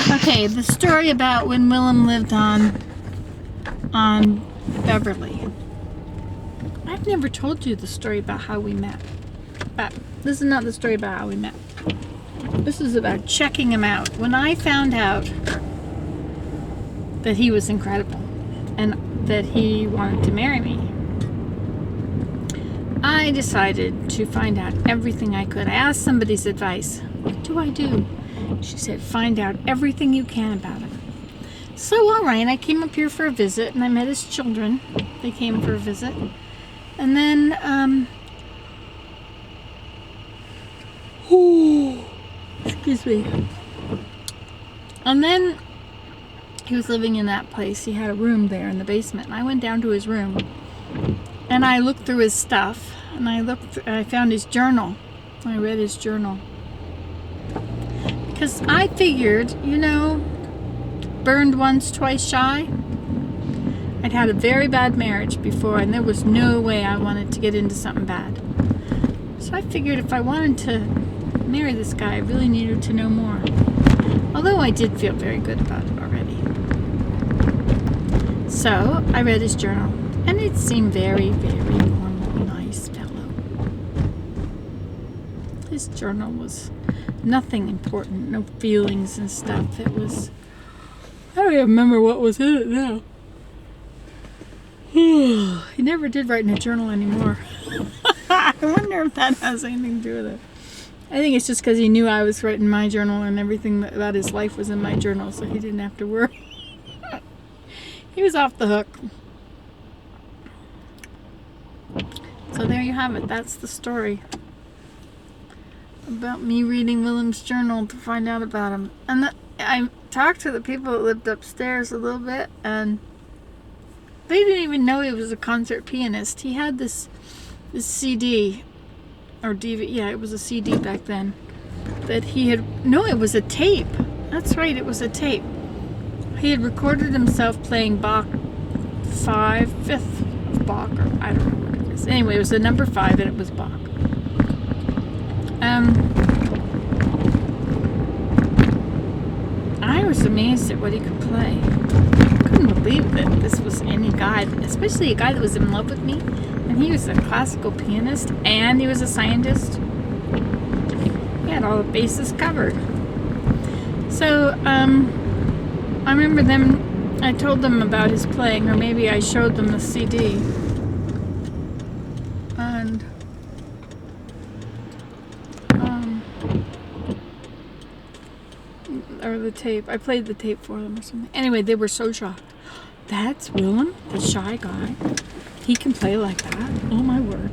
Okay, the story about when Willem lived on Beverly. I've never told you the story about how we met. But this is not the story about how we met. This is about checking him out. When I found out that he was incredible and that he wanted to marry me, I decided to find out everything I could. I asked somebody's advice. What do I do? She said, find out everything you can about him. So, all right, I came up here for a visit, and I met his children. They came for a visit. And then, excuse me. And then he was living in that place. He had a room there in the basement. And I went down to his room, and I looked through his stuff, and I found his journal. I read his journal. Because I figured, burned once, twice shy. I'd had a very bad marriage before, and there was no way I wanted to get into something bad. So I figured if I wanted to marry this guy, I really needed to know more. Although I did feel very good about it already. So I read his journal, and it seemed very, very normal, nice fellow. His journal was nothing important, no feelings and stuff. It was, I don't even remember what was in it now. He never did write in a journal anymore. I wonder if that has anything to do with it. I think it's just because he knew I was writing my journal and everything about his life was in my journal, so he didn't have to worry. He was off the hook. So there you have it. That's the story about me reading Willem's journal to find out about him. And I talked to the people that lived upstairs a little bit, and they didn't even know he was a concert pianist. He had this CD or DVD. Yeah, it was a CD back then. That he had. No, it was a tape. That's right, it was a tape. He had recorded himself playing Bach fifth of Bach, or I don't know what it is. Anyway, it was the number 5, and it was Bach. I was amazed at what he could play. I couldn't believe that this was any guy, especially a guy that was in love with me. And he was a classical pianist, and he was a scientist. He had all the bases covered. So, I remember I told them about his playing, or maybe I showed them the CD. And or the tape. I played the tape for them or something. Anyway, they were so shocked. That's Willem, the shy guy. He can play like that. Oh my word.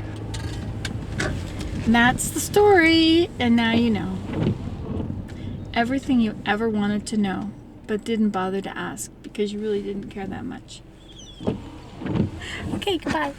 And that's the story. And now you know. Everything you ever wanted to know, but didn't bother to ask because you really didn't care that much. Okay, goodbye.